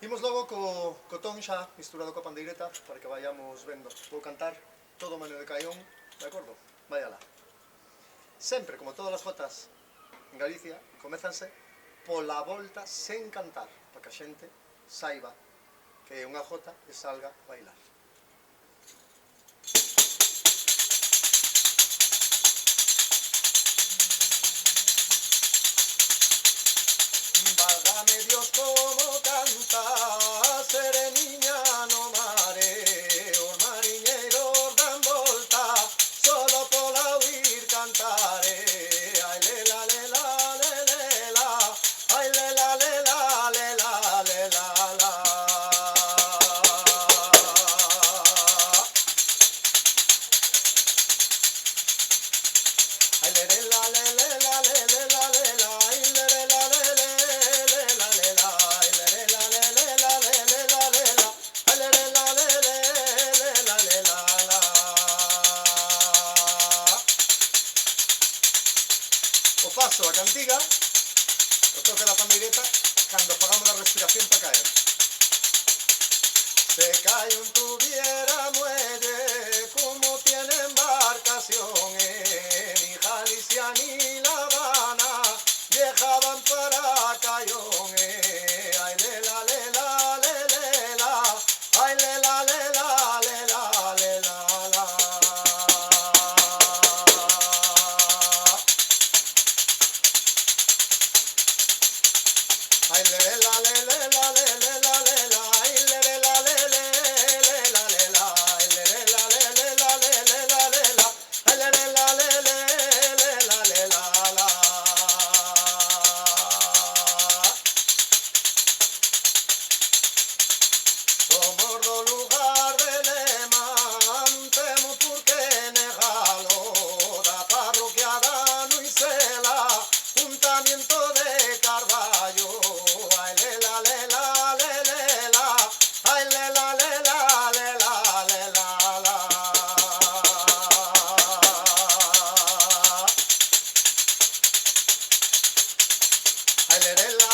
Imos logo co ton xa misturado coa pandeireta para que vayamos vendo. Vou cantar todo o Mano de Caión, de acordo? Vai alá. Sempre, como todas as jotas en Galicia, comezanse pola volta sen cantar, para que a xente saiba que é unha jota e salga a bailar. Válgame Dios como canta, sereniña no mare, os mariñeiros dan volta, solo pola oír cantare. Ai lela lela lela, ai lela lela lela lela la. Ai lela lela lela lela, ai lela lela. O paso a cantiga, o toque da pandeireta, cando pagamos a respiración para caer. Se cae un tuviera muelle, como tiene embarcación, ni Galicia ni La Habana viajaban para Cayón. Ay lela lela lela, ay lela lela lela lela la. Ay lela lela lela lela, ay lela lela lela lela, ay lela lela lela lela, ay lela lela lela la. Somos do lugar de Lema, temos por que negalo, da parroquia da Nuisela, Juntamiento de Carballo. Ay lela lela lela, ay lela lela lela lela la. Ay lela